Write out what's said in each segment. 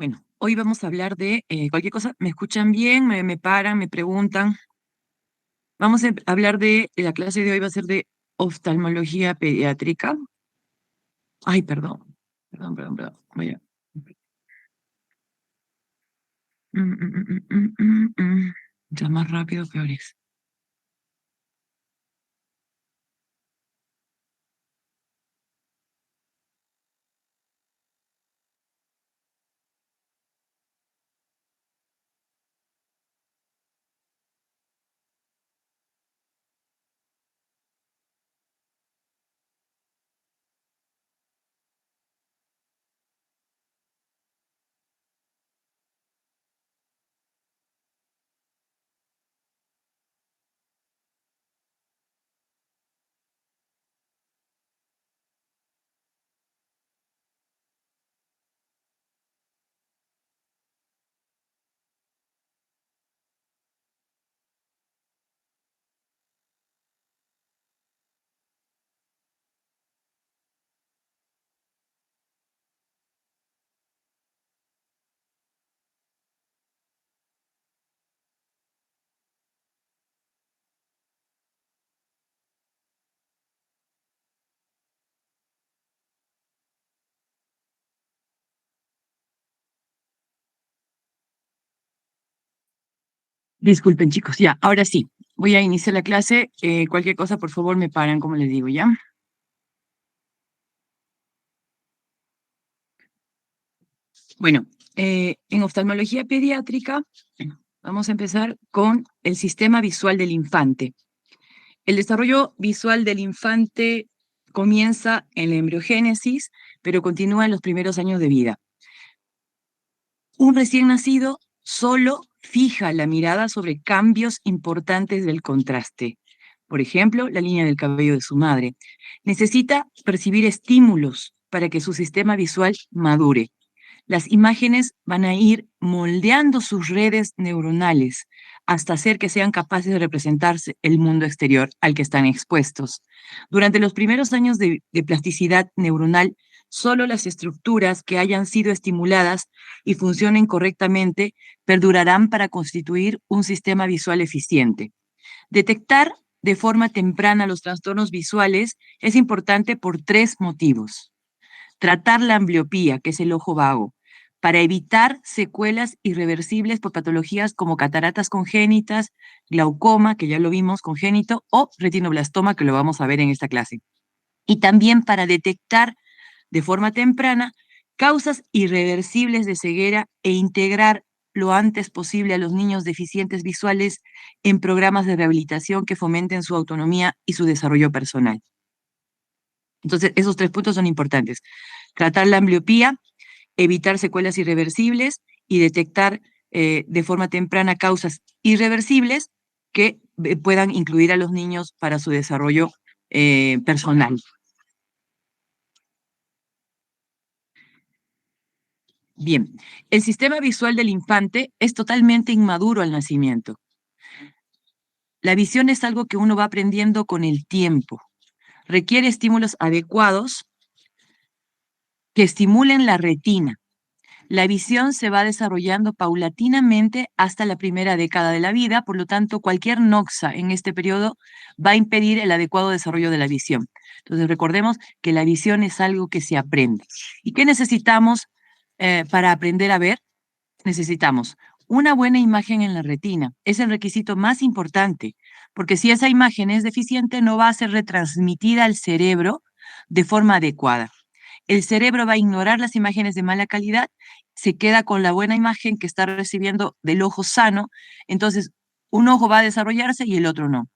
Bueno, hoy vamos a hablar de cualquier cosa. ¿Me escuchan bien? ¿Me paran? ¿Me preguntan? Vamos a hablar la clase de hoy va a ser de oftalmología pediátrica. Ay, perdón. Perdón. Voy a... Ya más rápido, peor es. Disculpen, chicos, ya, ahora sí. Voy a iniciar la clase. Cualquier cosa, por favor, me paran, como les digo, ¿ya? Bueno, en oftalmología pediátrica vamos a empezar con el sistema visual del infante. El desarrollo visual del infante comienza en la embriogénesis, pero continúa en los primeros años de vida. Un recién nacido solo fija la mirada sobre cambios importantes del contraste. Por ejemplo, la línea del cabello de su madre. Necesita percibir estímulos para que su sistema visual madure. Las imágenes van a ir moldeando sus redes neuronales hasta hacer que sean capaces de representarse el mundo exterior al que están expuestos. Durante los primeros años de plasticidad neuronal, solo las estructuras que hayan sido estimuladas y funcionen correctamente perdurarán para constituir un sistema visual eficiente. Detectar de forma temprana los trastornos visuales es importante por tres motivos. Tratar la ambliopía, que es el ojo vago, para evitar secuelas irreversibles por patologías como cataratas congénitas, glaucoma, que ya lo vimos congénito, o retinoblastoma, que lo vamos a ver en esta clase. Y también para detectar de forma temprana causas irreversibles de ceguera e integrar lo antes posible a los niños deficientes visuales en programas de rehabilitación que fomenten su autonomía y su desarrollo personal. Entonces, esos tres puntos son importantes. Tratar la ambliopía, evitar secuelas irreversibles y detectar de forma temprana causas irreversibles que puedan incluir a los niños para su desarrollo personal. Bien, el sistema visual del infante es totalmente inmaduro al nacimiento. La visión es algo que uno va aprendiendo con el tiempo. Requiere estímulos adecuados que estimulen la retina. La visión se va desarrollando paulatinamente hasta la primera década de la vida, por lo tanto, cualquier noxa en este periodo va a impedir el adecuado desarrollo de la visión. Entonces, recordemos que la visión es algo que se aprende. ¿Y qué necesitamos para aprender a ver? Necesitamos una buena imagen en la retina. Es el requisito más importante, porque si esa imagen es deficiente, no va a ser retransmitida al cerebro de forma adecuada. El cerebro va a ignorar las imágenes de mala calidad, se queda con la buena imagen que está recibiendo del ojo sano, entonces un ojo va a desarrollarse y el otro no.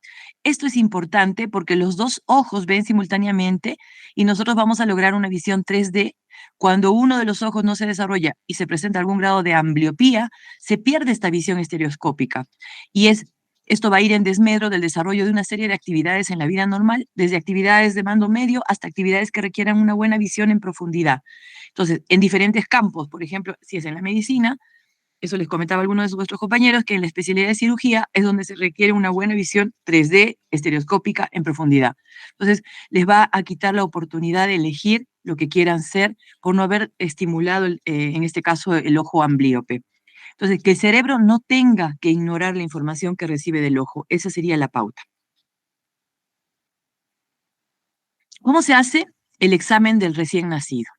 Esto es importante porque los dos ojos ven simultáneamente y nosotros vamos a lograr una visión 3D. Cuando uno de los ojos no se desarrolla y se presenta algún grado de ambliopía, se pierde esta visión estereoscópica y esto va a ir en desmedro del desarrollo de una serie de actividades en la vida normal, desde actividades de mando medio hasta actividades que requieran una buena visión en profundidad. Entonces, en diferentes campos, por ejemplo, si es en la medicina, eso les comentaba a algunos de vuestros compañeros, que en la especialidad de cirugía es donde se requiere una buena visión 3D estereoscópica en profundidad. Entonces, les va a quitar la oportunidad de elegir lo que quieran ser por no haber estimulado, en este caso, el ojo amblíope. Entonces, que el cerebro no tenga que ignorar la información que recibe del ojo, esa sería la pauta. ¿Cómo se hace el examen del recién nacido?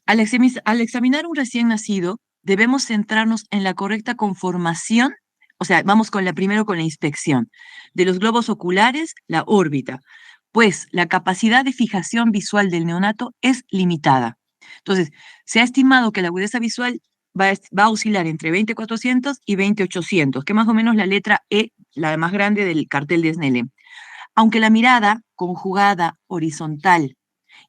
Al examinar un recién nacido, debemos centrarnos en la correcta conformación, o sea, vamos con primero con la inspección de los globos oculares, la órbita, pues la capacidad de fijación visual del neonato es limitada. Entonces, se ha estimado que la agudeza visual va a oscilar entre 20.400 y 20.800, que más o menos la letra E, la más grande del cartel de Snellen. Aunque la mirada conjugada horizontal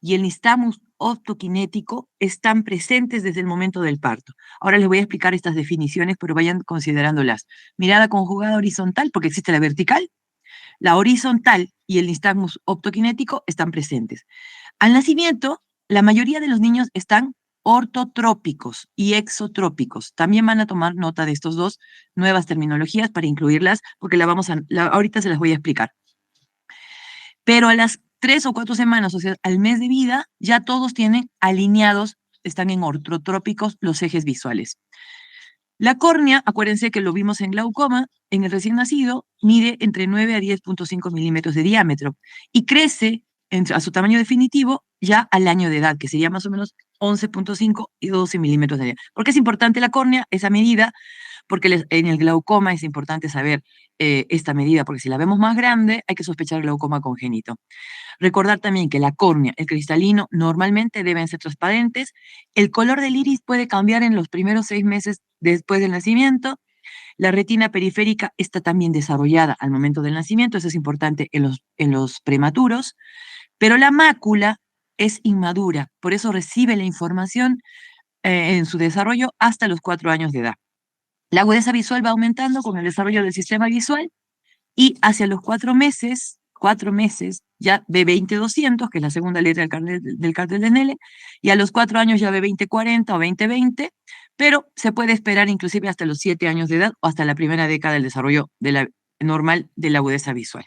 y el nistagmus optoquinético están presentes desde el momento del parto. Ahora les voy a explicar estas definiciones, pero vayan considerándolas. Mirada conjugada horizontal, porque existe la vertical, la horizontal y el nistagmus optoquinético están presentes. Al nacimiento, la mayoría de los niños están ortotrópicos y exotrópicos. También van a tomar nota de estos dos nuevas terminologías para incluirlas, porque ahorita se las voy a explicar. Pero a las 3 o 4 semanas, o sea, al mes de vida, ya todos tienen alineados, están en ortotrópicos los ejes visuales. La córnea, acuérdense que lo vimos en glaucoma, en el recién nacido, mide entre 9 a 10.5 milímetros de diámetro y crece a su tamaño definitivo ya al año de edad, que sería más o menos 11.5 y 12 milímetros de diámetro. ¿Por qué es importante la córnea, esa medida? Porque en el glaucoma es importante saber esta medida, porque si la vemos más grande, hay que sospechar glaucoma congénito. Recordar también que la córnea, el cristalino, normalmente deben ser transparentes. El color del iris puede cambiar en los primeros 6 meses después del nacimiento. La retina periférica está también desarrollada al momento del nacimiento, eso es importante en los prematuros, pero la mácula es inmadura, por eso recibe la información en su desarrollo hasta los 4 años de edad. La agudeza visual va aumentando con el desarrollo del sistema visual y hacia los 4 meses ya ve 20.200, que es la segunda letra del cartel de Snellen, y a los 4 años ya ve 20.40 o 20.20, pero se puede esperar inclusive hasta los 7 años de edad o hasta la primera década del desarrollo normal de la agudeza visual.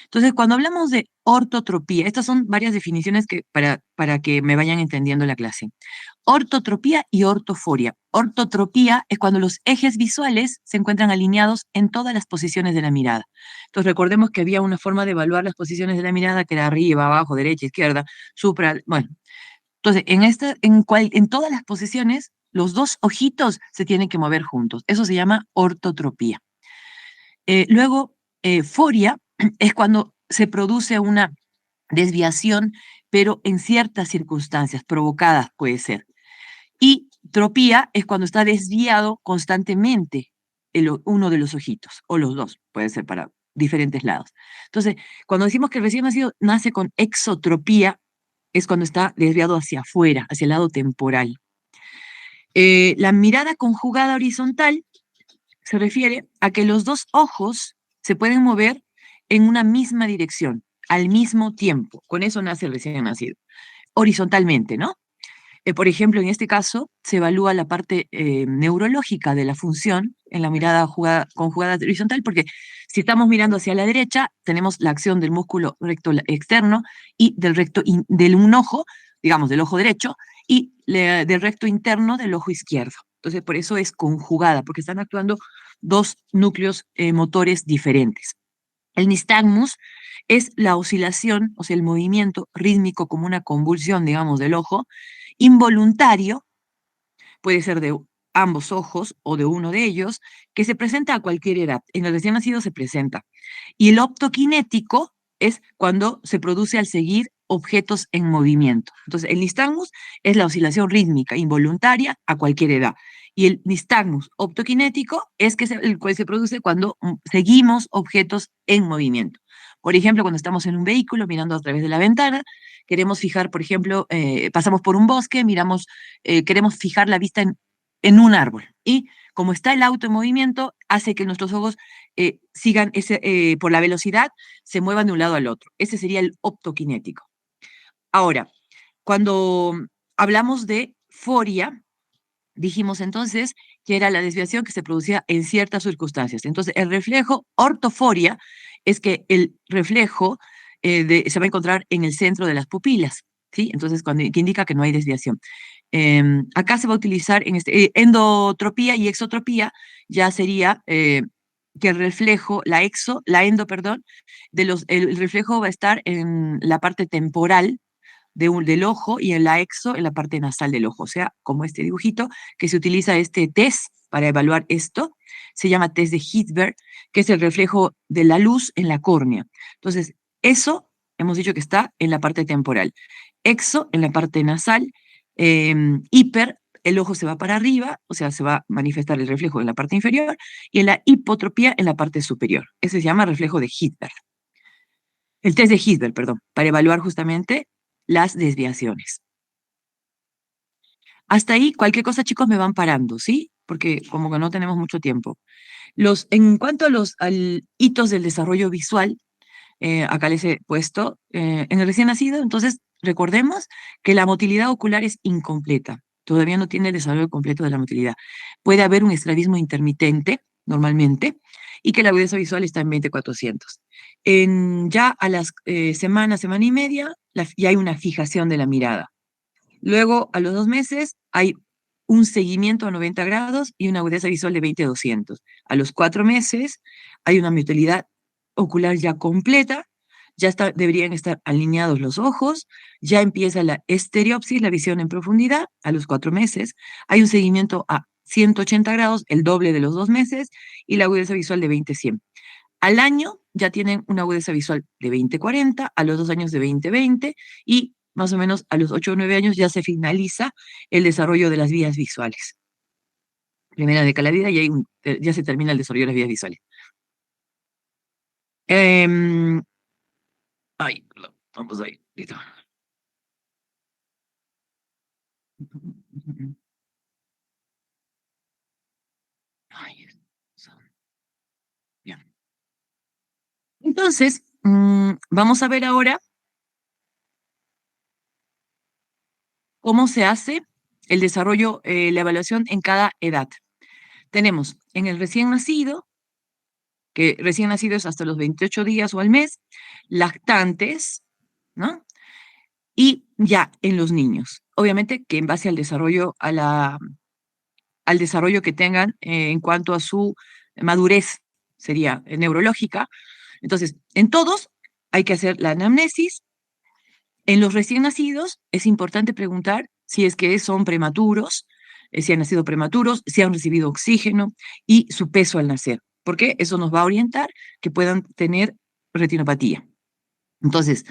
Entonces, cuando hablamos de ortotropía, estas son varias definiciones para que me vayan entendiendo la clase. Ortotropía y ortoforia. Ortotropía es cuando los ejes visuales se encuentran alineados en todas las posiciones de la mirada. Entonces, recordemos que había una forma de evaluar las posiciones de la mirada que era arriba, abajo, derecha, izquierda, supra, bueno. Entonces, en todas las posiciones, los dos ojitos se tienen que mover juntos. Eso se llama ortotropía. Luego, foria es cuando se produce una desviación, pero en ciertas circunstancias provocadas puede ser. Y tropía es cuando está desviado constantemente uno de los ojitos, o los dos, puede ser para diferentes lados. Entonces, cuando decimos que el recién nacido nace con exotropía, es cuando está desviado hacia afuera, hacia el lado temporal. La mirada conjugada horizontal se refiere a que los dos ojos se pueden mover en una misma dirección, al mismo tiempo. Con eso nace el recién nacido. Horizontalmente, ¿no? Por ejemplo, en este caso, se evalúa la parte neurológica de la función en la mirada conjugada horizontal, porque si estamos mirando hacia la derecha, tenemos la acción del músculo recto externo y del un ojo, digamos, del ojo derecho, y del recto interno del ojo izquierdo. Entonces, por eso es conjugada, porque están actuando dos núcleos motores diferentes. El nistagmus es la oscilación, o sea, el movimiento rítmico como una convulsión, digamos, del ojo, involuntario, puede ser de ambos ojos o de uno de ellos, que se presenta a cualquier edad. En el recién nacido se presenta. Y el optoquinético es cuando se produce al seguir objetos en movimiento. Entonces, el nistagmus es la oscilación rítmica involuntaria a cualquier edad. Y el nistagmus optoquinético es el cual se produce cuando seguimos objetos en movimiento. Por ejemplo, cuando estamos en un vehículo mirando a través de la ventana, queremos fijar, por ejemplo, pasamos por un bosque, queremos fijar la vista en un árbol. Y como está el auto en movimiento, hace que nuestros ojos sigan por la velocidad, se muevan de un lado al otro. Ese sería el optoquinético. Ahora, cuando hablamos de foria, dijimos entonces que era la desviación que se producía en ciertas circunstancias. Entonces, el reflejo ortoforia es que el reflejo se va a encontrar en el centro de las pupilas. ¿sí? Entonces, que indica que no hay desviación. Acá se va a utilizar en endotropía y exotropía, ya sería que el reflejo, la endo, perdón, el reflejo va a estar en la parte temporal del ojo y en la exo en la parte nasal del ojo. O sea, como este dibujito, que se utiliza este test para evaluar esto, se llama test de Hirschberg, que es el reflejo de la luz en la córnea. Entonces, eso hemos dicho que está en la parte temporal. Exo en la parte nasal, hiper, el ojo se va para arriba, o sea, se va a manifestar el reflejo en la parte inferior, y en la hipotropía en la parte superior. Ese se llama reflejo de Hirschberg. El test de Hirschberg, perdón, para evaluar justamente las desviaciones. Hasta ahí, cualquier cosa, chicos, me van parando, ¿sí? Porque como que no tenemos mucho tiempo. En cuanto a hitos del desarrollo visual, acá les he puesto, en el recién nacido, entonces recordemos que la motilidad ocular es incompleta. Todavía no tiene el desarrollo completo de la motilidad. Puede haber un estrabismo intermitente, normalmente, y que la agudeza visual está en 20/400. Ya a las semana y media, ya hay una fijación de la mirada. Luego, a los 2 meses, hay un seguimiento a 90 grados y una agudeza visual de 20/200. A los 4 meses, hay una motilidad ocular ya completa, deberían estar alineados los ojos, ya empieza la estereopsis, la visión en profundidad, a los 4 meses. Hay un seguimiento a 180 grados, el doble de los 2 meses, y la agudeza visual de 20/100. Al año ya tienen una agudeza visual de 20/40, a los 2 años de 20/20, y más o menos a los 8 o 9 años ya se finaliza el desarrollo de las vías visuales. Primera década de la vida y ya se termina el desarrollo de las vías visuales. Perdón, vamos ahí, listo. Ay, bien. Entonces, vamos a ver ahora cómo se hace el desarrollo, la evaluación en cada edad. Tenemos en el recién nacido, que recién nacido es hasta los 28 días o al mes, lactantes, ¿no? Y ya en los niños. Obviamente que en base al desarrollo, al desarrollo que tengan en cuanto a su madurez, sería neurológica. Entonces, en todos hay que hacer la anamnesis. En los recién nacidos es importante preguntar si es que son prematuros, si han nacido prematuros, si han recibido oxígeno y su peso al nacer, porque eso nos va a orientar que puedan tener retinopatía. Entonces,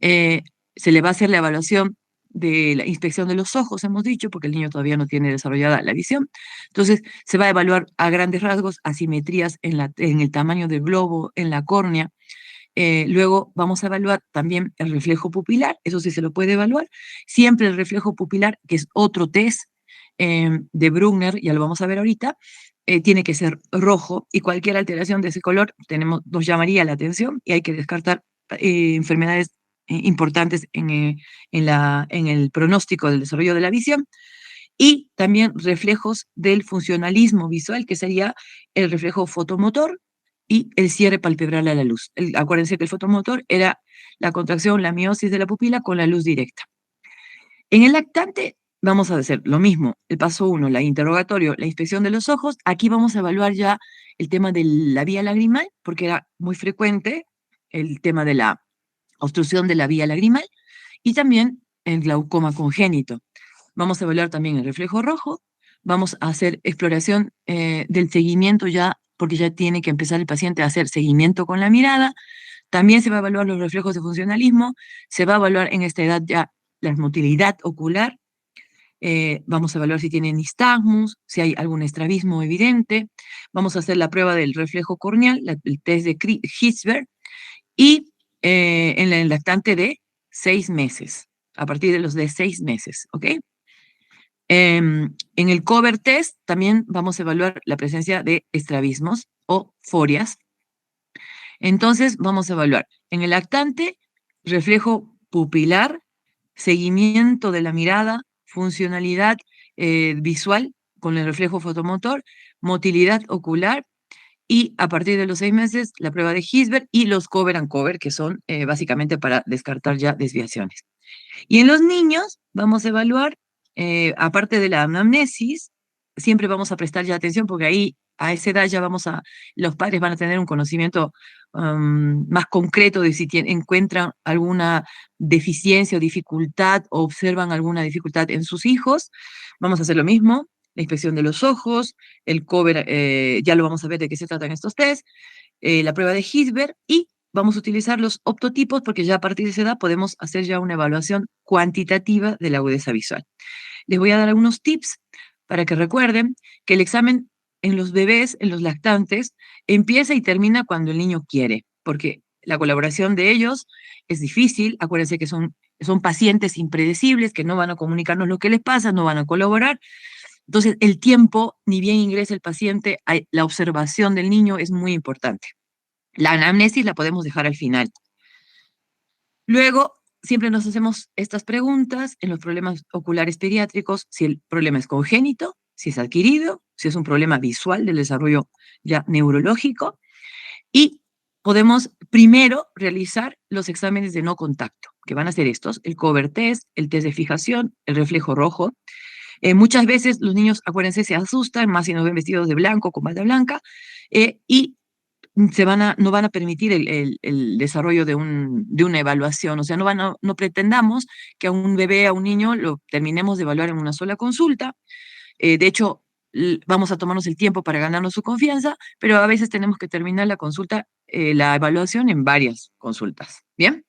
se le va a hacer la evaluación de la inspección de los ojos, hemos dicho, porque el niño todavía no tiene desarrollada la visión. Entonces, se va a evaluar a grandes rasgos asimetrías en el tamaño del globo, en la córnea. Luego vamos a evaluar también el reflejo pupilar, eso sí se lo puede evaluar. Siempre el reflejo pupilar, que es otro test de Brunner, ya lo vamos a ver ahorita, tiene que ser rojo, y cualquier alteración de ese color nos llamaría la atención y hay que descartar enfermedades importantes en el pronóstico del desarrollo de la visión. Y también reflejos del funcionalismo visual, que sería el reflejo fotomotor y el cierre palpebral a la luz. Acuérdense que el fotomotor era la contracción, la miosis de la pupila con la luz directa. En el lactante vamos a hacer lo mismo. El paso 1, la interrogatorio, la inspección de los ojos. Aquí vamos a evaluar ya el tema de la vía lagrimal, porque era muy frecuente el tema de la obstrucción de la vía lagrimal, y también el glaucoma congénito. Vamos a evaluar también el reflejo rojo. Vamos a hacer exploración del seguimiento ya, porque ya tiene que empezar el paciente a hacer seguimiento con la mirada. También se va a evaluar los reflejos de funcionalismo. Se va a evaluar en esta edad ya la motilidad ocular. Vamos a evaluar si tiene nistagmus, si hay algún estrabismo evidente. Vamos a hacer la prueba del reflejo corneal, el test de Hirschberg, y en el lactante de 6 meses, a partir de los de 6 meses, ¿ok? En el cover test también vamos a evaluar la presencia de estrabismos o forias. Entonces vamos a evaluar en el lactante reflejo pupilar, seguimiento de la mirada, funcionalidad visual con el reflejo fotomotor, motilidad ocular, y a partir de los 6 meses la prueba de Hirschberg y los cover and cover, que son básicamente para descartar ya desviaciones. Y en los niños vamos a evaluar, aparte de la anamnesis, siempre vamos a prestar ya atención porque ahí a esa edad ya los padres van a tener un conocimiento más concreto de si encuentran alguna deficiencia o dificultad o observan alguna dificultad en sus hijos. Vamos a hacer lo mismo, la inspección de los ojos, el cover, ya lo vamos a ver de qué se tratan estos test, la prueba de Hilbert y vamos a utilizar los optotipos porque ya a partir de esa edad podemos hacer ya una evaluación cuantitativa de la agudeza visual. Les voy a dar algunos tips para que recuerden que el examen en los bebés, en los lactantes, empieza y termina cuando el niño quiere, porque la colaboración de ellos es difícil. Acuérdense que son pacientes impredecibles, que no van a comunicarnos lo que les pasa, no van a colaborar. Entonces, el tiempo, ni bien ingresa el paciente, la observación del niño es muy importante. La anamnesis la podemos dejar al final. Luego, siempre nos hacemos estas preguntas en los problemas oculares pediátricos, si el problema es congénito, si es adquirido, si es un problema visual del desarrollo ya neurológico, y podemos primero realizar los exámenes de no contacto, que van a ser estos, el cover test, el test de fijación, el reflejo rojo. Muchas veces los niños, acuérdense, se asustan, más si nos ven vestidos de blanco, con bata blanca, y no van a permitir el desarrollo de una evaluación. O sea, no pretendamos que a un bebé, a un niño, lo terminemos de evaluar en una sola consulta. De hecho, vamos a tomarnos el tiempo para ganarnos su confianza, pero a veces tenemos que terminar la consulta, la evaluación en varias consultas. ¿Bien?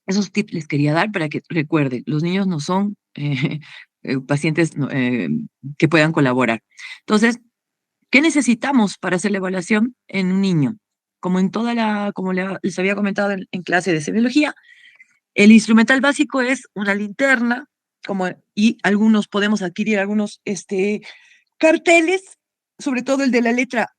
Esos tips les quería dar para que recuerden, los niños no son pacientes que puedan colaborar. Entonces, ¿qué necesitamos para hacer la evaluación en un niño? Como les había comentado en clase de semiología, el instrumental básico es una linterna, y algunos podemos adquirir algunos carteles, sobre todo el de la letra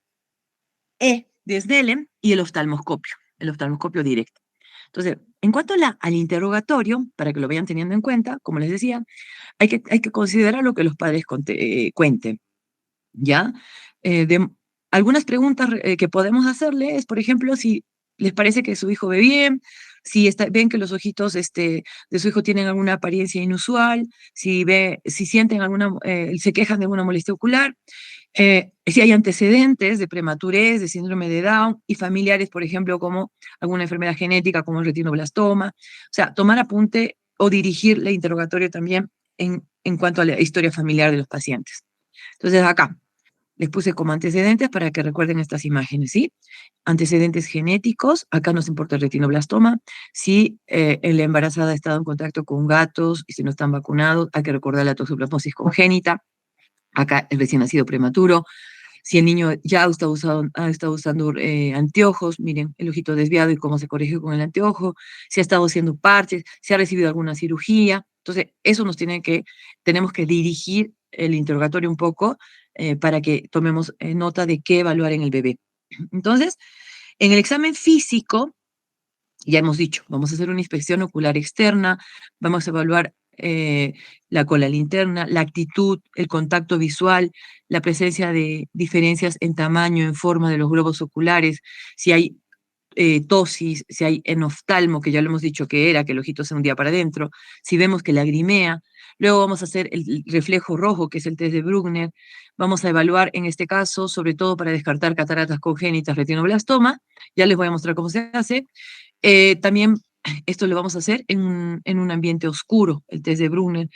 E de Snellen y el oftalmoscopio directo. Entonces, en cuanto al interrogatorio, para que lo vayan teniendo en cuenta, como les decía, hay que considerar lo que los padres cuenten. ¿Ya? Algunas preguntas que podemos hacerle es, por ejemplo, si les parece que su hijo ve bien, si ven que los ojitos de su hijo tienen alguna apariencia inusual, si sienten se quejan de alguna molestia ocular, si hay antecedentes de prematurez, de síndrome de Down y familiares, por ejemplo, como alguna enfermedad genética como el retinoblastoma. O sea, tomar apunte o dirigir el interrogatorio también en cuanto a la historia familiar de los pacientes. Entonces, acá les puse como antecedentes para que recuerden estas imágenes, ¿sí? Antecedentes genéticos, acá nos importa el retinoblastoma. Si la embarazada ha estado en contacto con gatos y si no están vacunados, hay que recordar la toxoplasmosis congénita. Acá el recién nacido prematuro. Si el niño ya ha estado usando anteojos, miren, el ojito desviado y cómo se corrige con el anteojo. Si ha estado haciendo parches, si ha recibido alguna cirugía. Entonces, eso tenemos que dirigir el interrogatorio un poco para que tomemos nota de qué evaluar en el bebé. Entonces, en el examen físico, ya hemos dicho, vamos a hacer una inspección ocular externa, vamos a evaluar la cola linterna, la actitud, el contacto visual, la presencia de diferencias en tamaño, en forma de los globos oculares, si hay tosis, si hay enoftalmo, que ya lo hemos dicho que el ojito se hundía para adentro, si vemos que lagrimea. Luego vamos a hacer el reflejo rojo, que es el test de Brugner. Vamos a evaluar, en este caso, sobre todo para descartar cataratas congénitas, retinoblastoma. Ya les voy a mostrar cómo se hace. También esto lo vamos a hacer en un ambiente oscuro, el test de Brugner.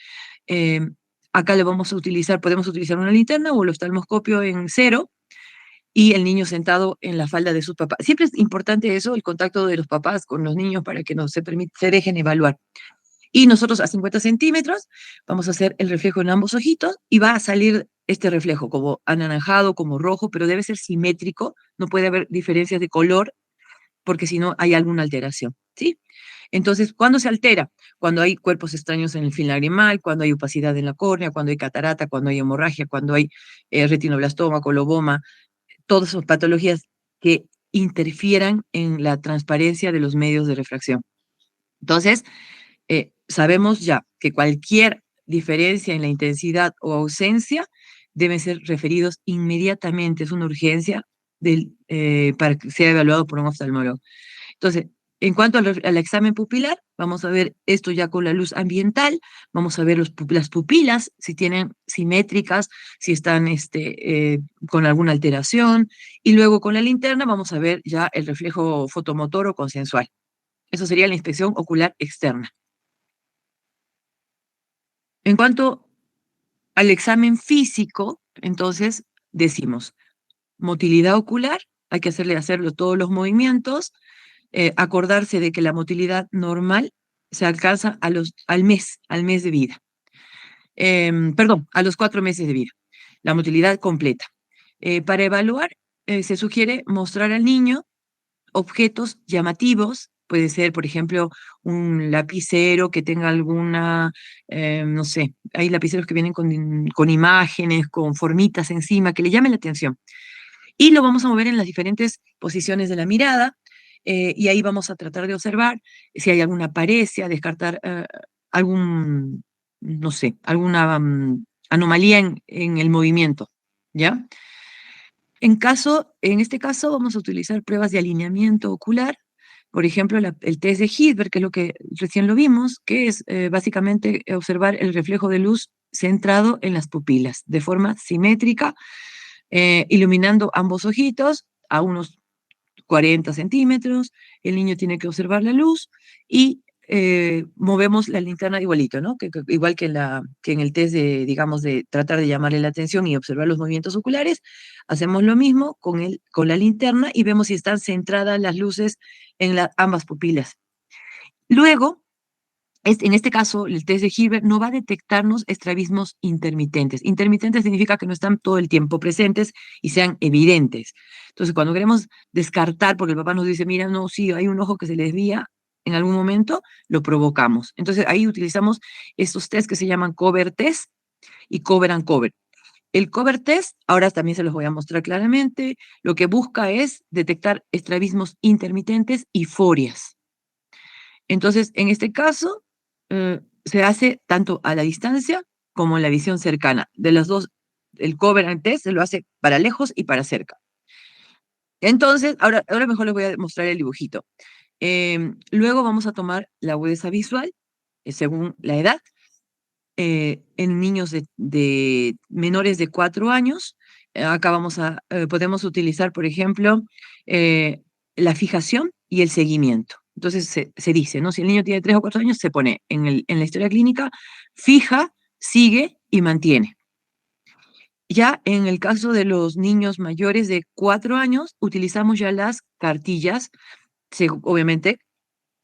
Eh, Acá podemos utilizar una linterna o el oftalmoscopio en cero, y el niño sentado en la falda de sus papás. Siempre es importante eso, el contacto de los papás con los niños para que se dejen evaluar. Y nosotros a 50 centímetros vamos a hacer el reflejo en ambos ojitos y va a salir este reflejo como anaranjado, como rojo, pero debe ser simétrico, no puede haber diferencias de color porque si no hay alguna alteración, ¿sí? Entonces, ¿cuándo se altera? Cuando hay cuerpos extraños en el film lagrimal, cuando hay opacidad en la córnea, cuando hay catarata, cuando hay hemorragia, cuando hay retinoblastoma, coloboma, todas son patologías que interfieran en la transparencia de los medios de refracción. Entonces, sabemos ya que cualquier diferencia en la intensidad o ausencia deben ser referidos inmediatamente, es una urgencia para que sea evaluado por un oftalmólogo. Entonces, En cuanto al examen pupilar, vamos a ver esto ya con la luz ambiental, vamos a ver las pupilas, si tienen simétricas, si están con alguna alteración, y luego con la linterna vamos a ver ya el reflejo fotomotor o consensual. Eso sería la inspección ocular externa. En cuanto al examen físico, entonces decimos motilidad ocular, hay que hacerlo todos los movimientos, acordarse de que la motilidad normal se alcanza al mes de vida. Perdón, a los 4 meses de vida, la motilidad completa. Para evaluar, se sugiere mostrar al niño objetos llamativos, puede ser, por ejemplo, un lapicero que tenga alguna, no sé, hay lapiceros que vienen con imágenes, con formitas encima, que le llamen la atención. Y lo vamos a mover en las diferentes posiciones de la mirada, y ahí vamos a tratar de observar si hay alguna parecia, descartar algún, no sé, alguna anomalía en el movimiento, ¿ya? En este caso vamos a utilizar pruebas de alineamiento ocular, por ejemplo, el test de Hilbert, que es lo que recién lo vimos, que es básicamente observar el reflejo de luz centrado en las pupilas, de forma simétrica, iluminando ambos ojitos a unos 40 centímetros, el niño tiene que observar la luz y movemos la linterna igualito, ¿no? Igual que en el test de, digamos, de tratar de llamarle la atención y observar los movimientos oculares, hacemos lo mismo con la linterna y vemos si están centradas las luces en ambas pupilas. Luego, en este caso, el test de Hilbert no va a detectarnos estrabismos intermitentes. Intermitentes significa que no están todo el tiempo presentes y sean evidentes. Entonces, cuando queremos descartar, porque el papá nos dice, mira, no, sí, hay un ojo que se le desvía en algún momento, lo provocamos. Entonces, ahí utilizamos estos test que se llaman cover test y cover and cover. El cover test, ahora también se los voy a mostrar claramente, lo que busca es detectar estrabismos intermitentes y forias. Entonces, en este caso, se hace tanto a la distancia como en la visión cercana. De los dos, el cover and test se lo hace para lejos y para cerca. Entonces, ahora mejor les voy a mostrar el dibujito. Luego vamos a tomar la agudeza visual, según la edad, en niños de menores de 4 años. Acá podemos utilizar, por ejemplo, la fijación y el seguimiento. Entonces se dice, ¿no? Si el niño tiene 3 o 4 años, se pone en la historia clínica, fija, sigue y mantiene. Ya en el caso de los niños mayores de 4 años, utilizamos ya las cartillas, obviamente.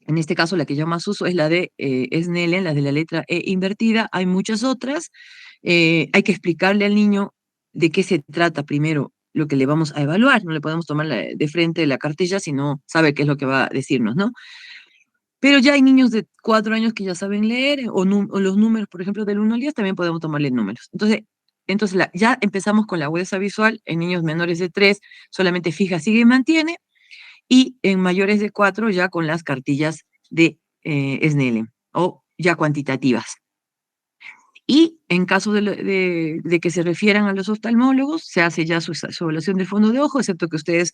En este caso, la que yo más uso es la de Snellen, la de la letra E invertida. Hay muchas otras. Hay que explicarle al niño de qué se trata primero lo que le vamos a evaluar. No le podemos tomar de frente la cartilla si no sabe qué es lo que va a decirnos, ¿no? Pero ya hay niños de 4 años que ya saben leer, o los números, por ejemplo, del 1 al 10, también podemos tomarle números. Entonces ya empezamos con la agudeza visual en niños menores de 3, solamente fija, sigue y mantiene, y en mayores de 4 ya con las cartillas de Snellen o ya cuantitativas. Y en caso de que se refieran a los oftalmólogos, se hace ya su evaluación de fondo de ojo, excepto que ustedes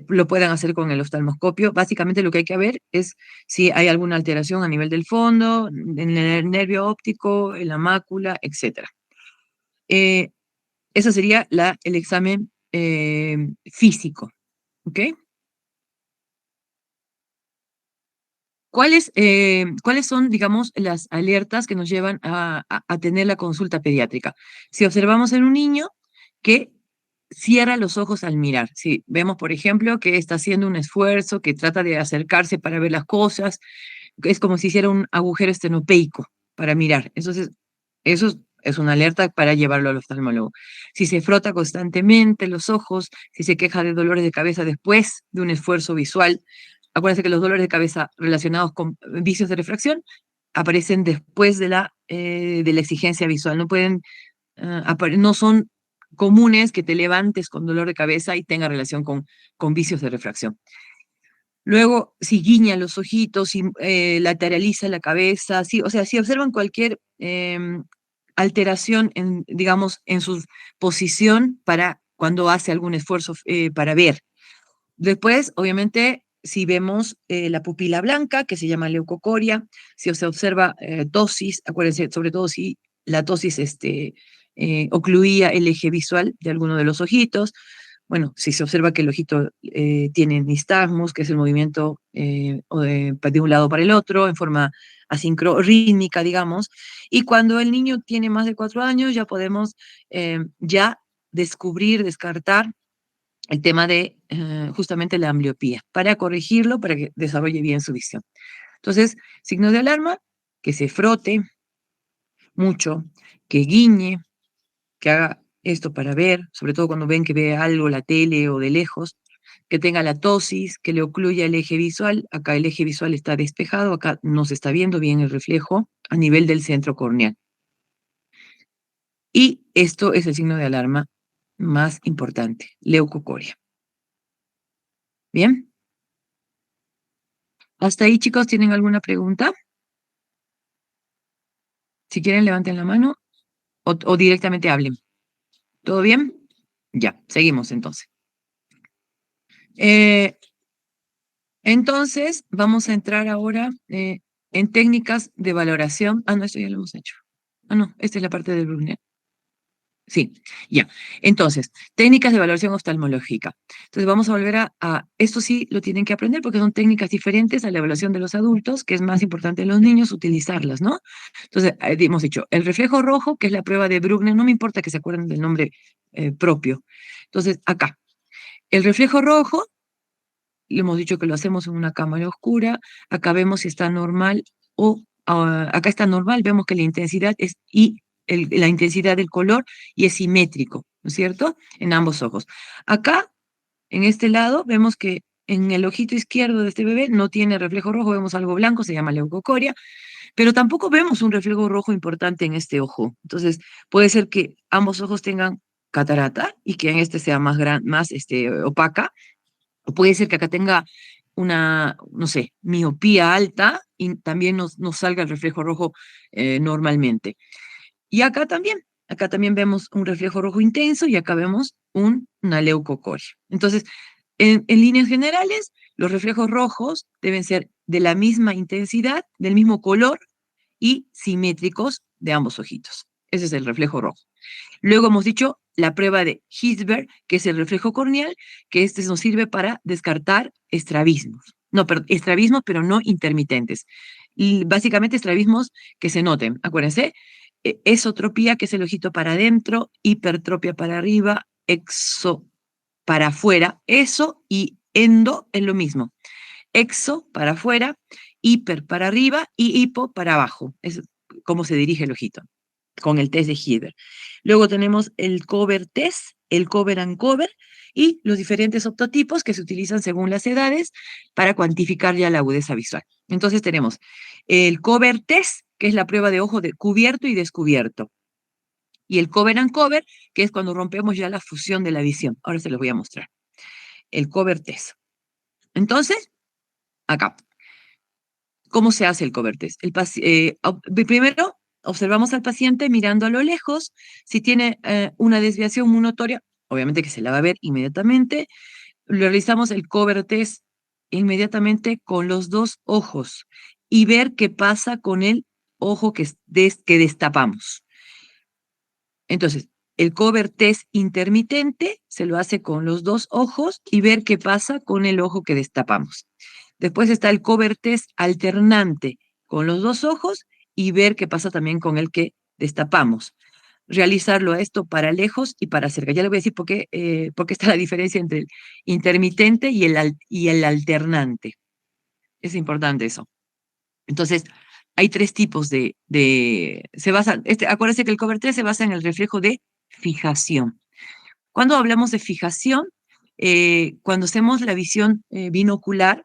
lo puedan hacer con el oftalmoscopio. Básicamente lo que hay que ver es si hay alguna alteración a nivel del fondo, en el nervio óptico, en la mácula, etc. Ese sería el examen físico. ¿Ok? ¿Cuáles son, digamos, las alertas que nos llevan a tener la consulta pediátrica? Si observamos en un niño que cierra los ojos al mirar, si vemos, por ejemplo, que está haciendo un esfuerzo, que trata de acercarse para ver las cosas, es como si hiciera un agujero estenopeico para mirar. Entonces, eso es una alerta para llevarlo al oftalmólogo. Si se frota constantemente los ojos, si se queja de dolores de cabeza después de un esfuerzo visual, acuérdense que los dolores de cabeza relacionados con vicios de refracción aparecen después de la exigencia visual. No son comunes que te levantes con dolor de cabeza y tenga relación con vicios de refracción. Luego, si guiña los ojitos, si lateraliza la cabeza, o sea, si observan cualquier alteración, digamos, en su posición para cuando hace algún esfuerzo para ver. Después, obviamente, si vemos la pupila blanca, que se llama leucocoria, si se observa tosis, acuérdense, sobre todo si la tosis ocluía el eje visual de alguno de los ojitos. Bueno, si se observa que el ojito tiene nistagmus, que es el movimiento de un lado para el otro, en forma rítmica, digamos, y cuando el niño tiene más de 4 años, ya podemos ya descartar el tema de justamente la ambliopía, para corregirlo, para que desarrolle bien su visión. Entonces, signos de alarma, que se frote mucho, que guiñe, que haga esto para ver, sobre todo cuando ven que ve algo, la tele o de lejos, que tenga la tosis, que le ocluya el eje visual. Acá el eje visual está despejado, acá no se está viendo bien el reflejo a nivel del centro corneal. Y esto es el signo de alarma más importante, leucocoria. ¿Bien? ¿Hasta ahí, chicos, tienen alguna pregunta? Si quieren, levanten la mano o directamente hablen. ¿Todo bien? Ya, seguimos entonces. Entonces, vamos a entrar ahora en técnicas de valoración. Ah, no, esto ya lo hemos hecho. Ah, no, esta es la parte del Brunner. Sí, ya. Entonces, técnicas de valoración oftalmológica. Entonces, vamos a volver esto sí lo tienen que aprender porque son técnicas diferentes a la evaluación de los adultos, que es más importante en los niños utilizarlas, ¿no? Entonces, hemos dicho, el reflejo rojo, que es la prueba de Brugner, no me importa que se acuerden del nombre propio. Entonces, acá, el reflejo rojo, le hemos dicho que lo hacemos en una cámara oscura, acá vemos si está normal o acá está normal, vemos que la intensidad es la intensidad del color y es simétrico, ¿no es cierto? En ambos ojos. Acá, en este lado, vemos que en el ojito izquierdo de este bebé no tiene reflejo rojo, vemos algo blanco, se llama leucocoria, pero tampoco vemos un reflejo rojo importante en este ojo. Entonces, puede ser que ambos ojos tengan catarata y que en este sea más opaca, o puede ser que acá tenga una, no sé, miopía alta y también nos salga el reflejo rojo normalmente. Y acá también vemos un reflejo rojo intenso y acá vemos una leucocoria. Entonces, en líneas generales, los reflejos rojos deben ser de la misma intensidad, del mismo color y simétricos de ambos ojitos. Ese es el reflejo rojo. Luego hemos dicho la prueba de Hirschberg, que es el reflejo corneal, que este nos sirve para descartar estrabismos. No, estrabismos, pero no intermitentes. Y básicamente estrabismos que se noten. Acuérdense, esotropía, que es el ojito para adentro, hipertropia para arriba, exo para afuera. Eso y endo es lo mismo. Exo para afuera, hiper para arriba y hipo para abajo. Es cómo se dirige el ojito con el test de Hilbert. Luego tenemos el cover test, el cover and cover y los diferentes optotipos que se utilizan según las edades para cuantificar ya la agudeza visual. Entonces tenemos el cover test, que es la prueba de ojo de cubierto y descubierto. Y el cover and cover, que es cuando rompemos ya la fusión de la visión. Ahora se los voy a mostrar. El cover test. Entonces, acá. ¿Cómo se hace el cover test? Primero, observamos al paciente mirando a lo lejos. Si tiene una desviación muy notoria, obviamente que se la va a ver inmediatamente. Realizamos el cover test inmediatamente con los dos ojos y ver qué pasa con el ojo que destapamos. Entonces, el cover test intermitente se lo hace con los dos ojos y ver qué pasa con el ojo que destapamos. Después está el cover test alternante con los dos ojos y ver qué pasa también con el que destapamos. Realizarlo a esto para lejos y para cerca. Ya le voy a decir por qué está la diferencia entre el intermitente y el alternante. Es importante eso. Entonces, hay tres tipos acuérdense que el cover 3 se basa en el reflejo de fijación. Cuando hablamos de fijación, cuando hacemos la visión binocular,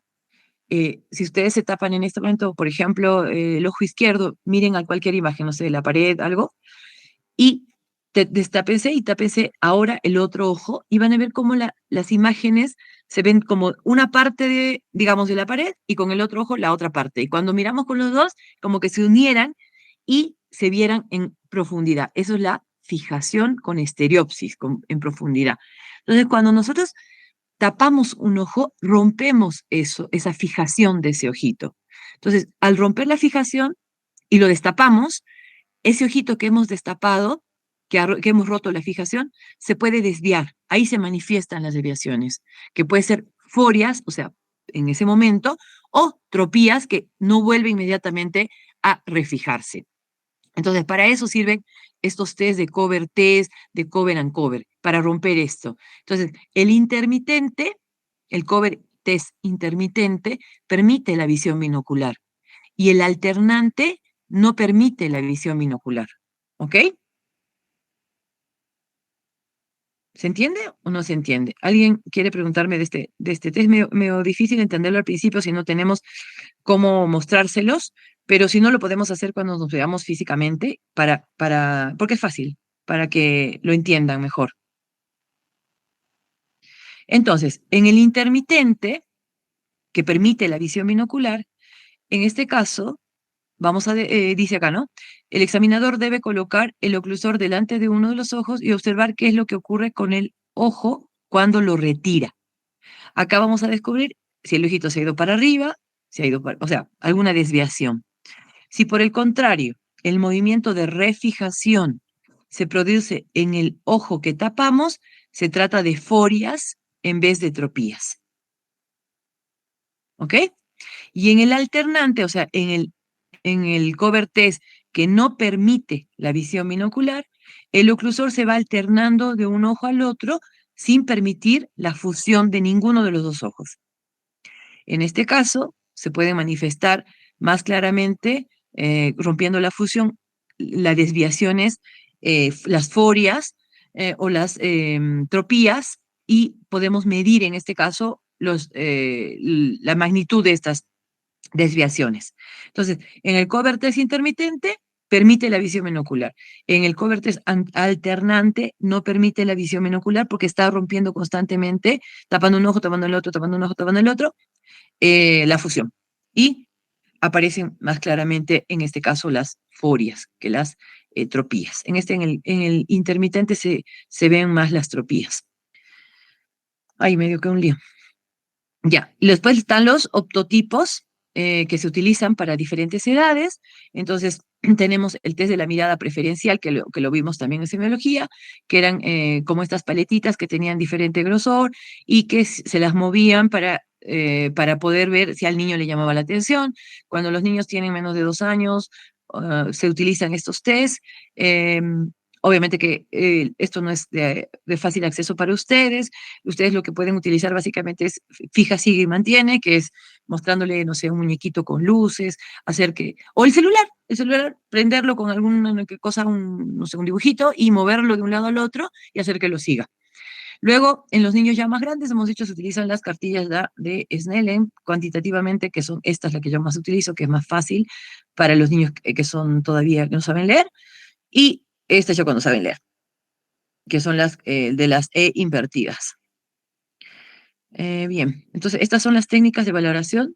si ustedes se tapan en este momento, por ejemplo, el ojo izquierdo, miren a cualquier imagen, no sé, la pared, algo, y destápense y tápense ahora el otro ojo y van a ver cómo las imágenes se ven como una parte digamos, de la pared y con el otro ojo la otra parte. Y cuando miramos con los dos, como que se unieran y se vieran en profundidad. Eso es la fijación con estereopsis, en profundidad. Entonces, cuando nosotros tapamos un ojo, rompemos esa fijación de ese ojito. Entonces, al romper la fijación y lo destapamos, ese ojito que hemos destapado, que hemos roto la fijación, se puede desviar. Ahí se manifiestan las desviaciones, que puede ser forias, o sea, en ese momento, o tropías que no vuelven inmediatamente a refijarse. Entonces, para eso sirven estos test de cover test, de cover and cover, para romper esto. Entonces, el cover test intermitente, permite la visión binocular y el alternante no permite la visión binocular. ¿Ok? ¿Se entiende o no se entiende? ¿Alguien quiere preguntarme de este test? Medio difícil entenderlo al principio si no tenemos cómo mostrárselos, pero si no lo podemos hacer cuando nos veamos físicamente, porque es fácil, para que lo entiendan mejor. Entonces, en el intermitente, que permite la visión binocular, en este caso, dice acá, ¿no? El examinador debe colocar el oclusor delante de uno de los ojos y observar qué es lo que ocurre con el ojo cuando lo retira. Acá vamos a descubrir si el ojito se ha ido para arriba, se ha ido o sea, alguna desviación. Si por el contrario, el movimiento de refijación se produce en el ojo que tapamos, se trata de forias en vez de tropías. ¿Ok? Y en el alternante, o sea, en el cover test que no permite la visión binocular, el oclusor se va alternando de un ojo al otro sin permitir la fusión de ninguno de los dos ojos. En este caso, se puede manifestar más claramente, rompiendo la fusión, las desviaciones, las forias o las tropías, y podemos medir en este caso la magnitud de estas desviaciones. Entonces, en el cover test intermitente permite la visión binocular. En el cover test alternante no permite la visión binocular porque está rompiendo constantemente, tapando un ojo, tapando el otro, tapando un ojo, tapando el otro, la fusión. Y aparecen más claramente, en este caso, las forias que las tropías. En el intermitente se ven más las tropías. Ay, medio que un lío. Ya, y después están los optotipos que se utilizan para diferentes edades. Entonces, tenemos el test de la mirada preferencial, que lo vimos también en semiología, que eran como estas paletitas que tenían diferente grosor y que se las movían para poder ver si al niño le llamaba la atención. Cuando los niños tienen menos de 2 años, se utilizan estos test. Obviamente que esto no es de fácil acceso para ustedes. Ustedes lo que pueden utilizar básicamente es fija, sigue y mantiene, que es mostrándole, no sé, un muñequito con luces, o el celular, prenderlo con alguna cosa, no sé, un dibujito, y moverlo de un lado al otro y hacer que lo siga. Luego, en los niños ya más grandes, hemos dicho, se utilizan las cartillas de Snellen cuantitativamente, que son estas las que yo más utilizo, que es más fácil para los niños que son todavía, que no saben leer, y esta ya cuando saben leer, que son las de las E invertidas. Bien, entonces estas son las técnicas de valoración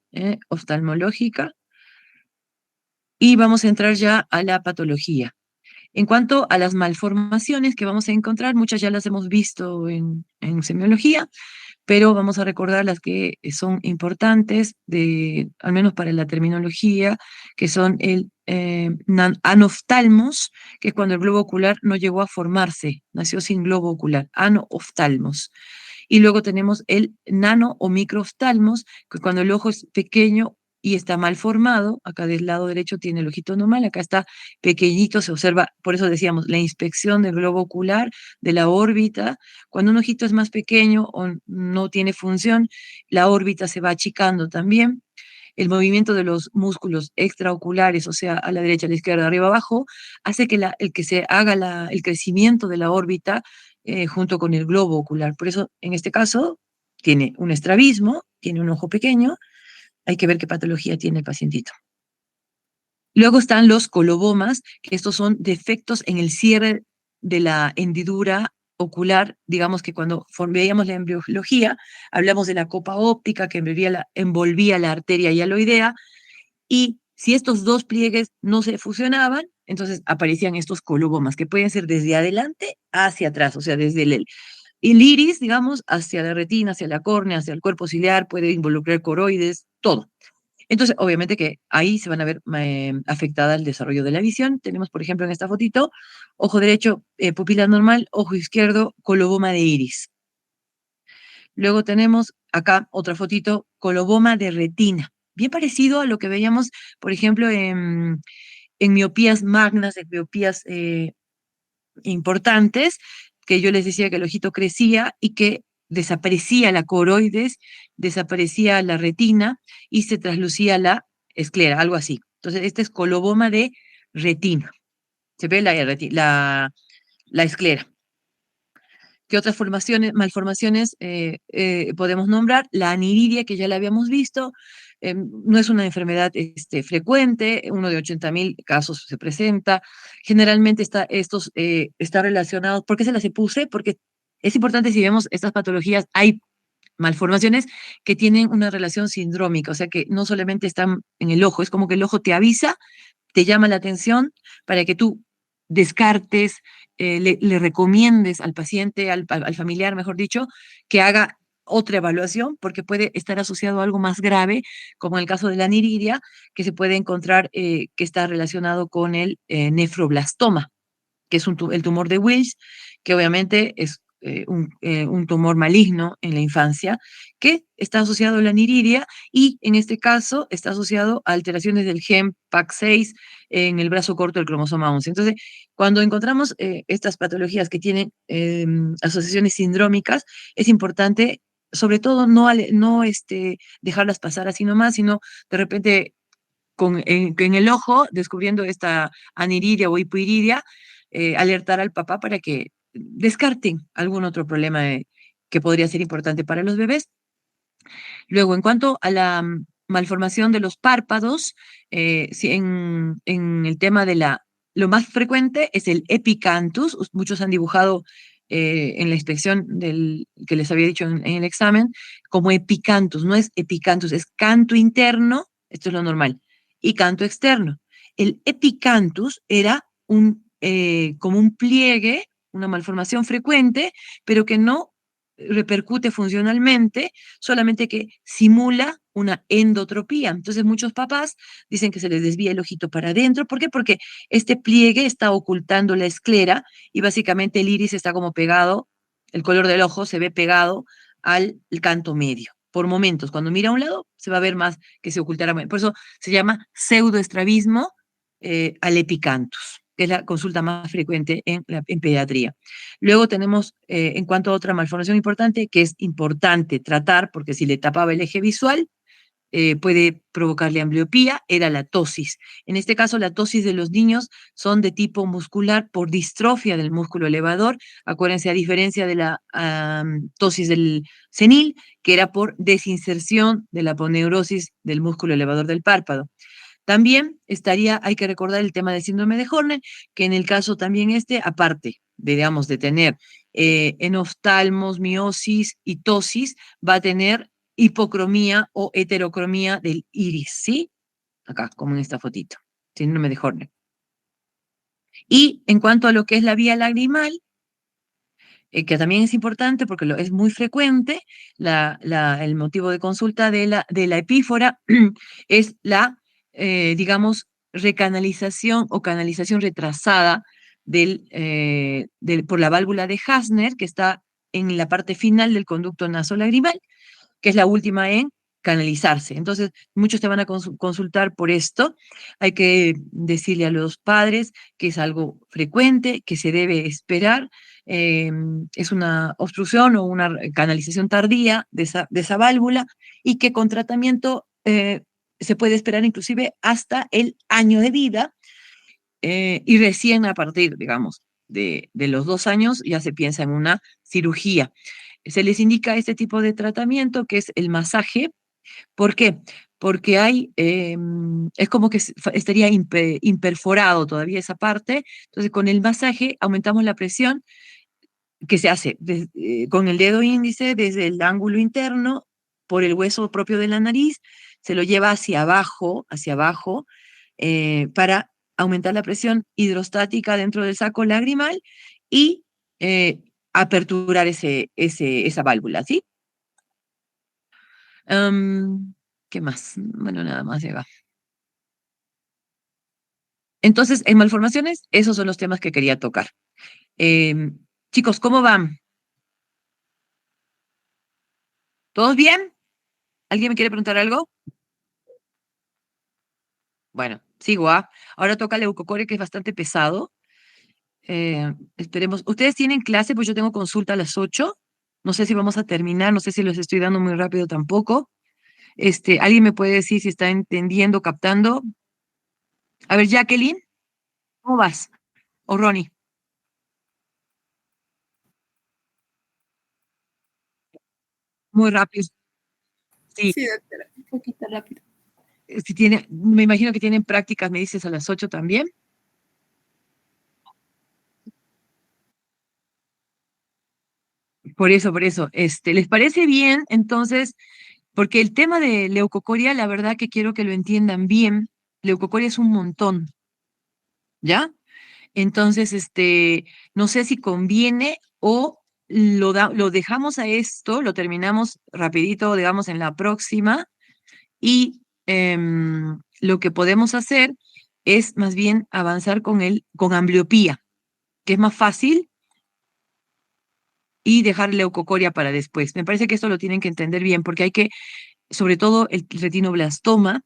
oftalmológica, y vamos a entrar ya a la patología. En cuanto a las malformaciones que vamos a encontrar, muchas ya las hemos visto en semiología, pero vamos a recordar las que son importantes, al menos para la terminología, que son el anoftalmos, que es cuando el globo ocular no llegó a formarse, nació sin globo ocular, anoftalmos. Y luego tenemos el nano o microoftalmos, que cuando el ojo es pequeño y está mal formado, acá del lado derecho tiene el ojito normal, acá está pequeñito, se observa, por eso decíamos, la inspección del globo ocular, de la órbita. Cuando un ojito es más pequeño o no tiene función, la órbita se va achicando también. El movimiento de los músculos extraoculares, o sea, a la derecha, a la izquierda, arriba, abajo, hace que se haga el crecimiento de la órbita junto con el globo ocular. Por eso, en este caso, tiene un estrabismo, tiene un ojo pequeño. Hay que ver qué patología tiene el pacientito. Luego están los colobomas, que estos son defectos en el cierre de la hendidura ocular. Digamos que cuando veíamos la embriología, hablamos de la copa óptica que envolvía la arteria hialoidea, y si estos dos pliegues no se fusionaban, entonces aparecían estos colobomas, que pueden ser desde adelante hacia atrás, o sea, desde el iris, digamos, hacia la retina, hacia la córnea, hacia el cuerpo ciliar, puede involucrar coroides, todo. Entonces, obviamente que ahí se van a ver afectada el desarrollo de la visión. Tenemos, por ejemplo, en esta fotito, ojo derecho, pupila normal, ojo izquierdo, coloboma de iris. Luego tenemos acá otra fotito, coloboma de retina. Bien parecido a lo que veíamos, por ejemplo, en miopías magnas, en miopías importantes, que yo les decía que el ojito crecía y que desaparecía la coroides, desaparecía la retina y se traslucía la esclera, algo así. Entonces, este es coloboma de retina. Se ve la esclera. ¿Qué otras malformaciones podemos nombrar? La aniridia, que ya la habíamos visto, no es una enfermedad frecuente, uno de 80.000 casos se presenta. Generalmente está relacionado. ¿Por qué se las puse? Porque es importante, si vemos estas patologías, hay malformaciones que tienen una relación sindrómica, o sea que no solamente están en el ojo, es como que el ojo te avisa, te llama la atención para que tú descartes, le recomiendes al paciente, al familiar, mejor dicho, que haga otra evaluación, porque puede estar asociado a algo más grave, como en el caso de la aniridia, que se puede encontrar que está relacionado con el nefroblastoma, que es el tumor de Wills, que obviamente es un tumor maligno en la infancia, que está asociado a la aniridia y en este caso está asociado a alteraciones del gen PAC6 en el brazo corto del cromosoma 11. Entonces, cuando encontramos estas patologías que tienen asociaciones sindrómicas, es importante, sobre todo, no dejarlas pasar así nomás, sino de repente en el ojo, descubriendo esta aniridia o hipoiridia, alertar al papá para que descarten algún otro problema que podría ser importante para los bebés. Luego, en cuanto a la malformación de los párpados, en el tema de lo más frecuente es el epicanthus. Muchos han dibujado en la inspección que les había dicho en el examen como epicanthus. No es epicanthus, es canto interno, esto es lo normal, y canto externo. El epicanthus era como un pliegue, una malformación frecuente, pero que no repercute funcionalmente, solamente que simula una endotropía. Entonces muchos papás dicen que se les desvía el ojito para adentro. ¿Por qué? Porque este pliegue está ocultando la esclera y básicamente el iris está como pegado, el color del ojo se ve pegado al canto medio. Por momentos, cuando mira a un lado, se va a ver más que se ocultará. Por eso se llama pseudoestrabismo al epicanthus, que es la consulta más frecuente en pediatría. Luego tenemos, en cuanto a otra malformación importante, que es importante tratar, porque si le tapaba el eje visual, puede provocarle ambliopía, era la tosis. En este caso, la tosis de los niños son de tipo muscular por distrofia del músculo elevador. Acuérdense, a diferencia de la tosis del senil, que era por desinserción de la aponeurosis del músculo elevador del párpado. También hay que recordar el tema del síndrome de Horner, que en el caso también aparte, digamos, de tener enoftalmos, miosis y tosis, va a tener hipocromía o heterocromía del iris, ¿sí? Acá, como en esta fotito, síndrome de Horner. Y en cuanto a lo que es la vía lagrimal, que también es importante porque es muy frecuente, el motivo de consulta de la epífora es digamos, recanalización o canalización retrasada por la válvula de Hasner, que está en la parte final del conducto nasolagrimal, que es la última en canalizarse. Entonces, muchos te van a consultar por esto. Hay que decirle a los padres que es algo frecuente, que se debe esperar. Es una obstrucción o una canalización tardía de esa válvula y que con tratamiento se puede esperar inclusive hasta el año de vida y recién a partir, digamos, de los 2 años ya se piensa en una cirugía. Se les indica este tipo de tratamiento que es el masaje. ¿Por qué? Porque es como que estaría imperforado todavía esa parte. Entonces, con el masaje aumentamos la presión que se hace con el dedo índice desde el ángulo interno por el hueso propio de la nariz, se lo lleva hacia abajo, para aumentar la presión hidrostática dentro del saco lagrimal y aperturar esa válvula, ¿sí? ¿Qué más? Bueno, nada más llega. Entonces, en malformaciones, esos son los temas que quería tocar. Chicos, ¿cómo van? ¿Todos bien? ¿Alguien me quiere preguntar algo? Bueno, sigo, ¿ah? Ahora toca el leucocore, que es bastante pesado. Esperemos. ¿Ustedes tienen clase? Pues yo tengo consulta a las 8. No sé si vamos a terminar, no sé si los estoy dando muy rápido tampoco. ¿Alguien me puede decir si está entendiendo, captando? A ver, Jacqueline, ¿cómo vas? O Ronnie, muy rápido. Sí, Sí, doctora, un poquito rápido. si tiene, me imagino que tienen prácticas, me dices, a las 8 también. Por eso, ¿les parece bien? Entonces, porque el tema de leucocoria, la verdad que quiero que lo entiendan bien. Leucocoria es un montón, ¿ya? Entonces, no sé si conviene o lo dejamos a esto, lo terminamos rapidito, digamos, en la próxima, y lo que podemos hacer es más bien avanzar con ambliopía, que es más fácil, y dejar leucocoria para después. Me parece que esto lo tienen que entender bien, porque hay que, sobre todo el retinoblastoma,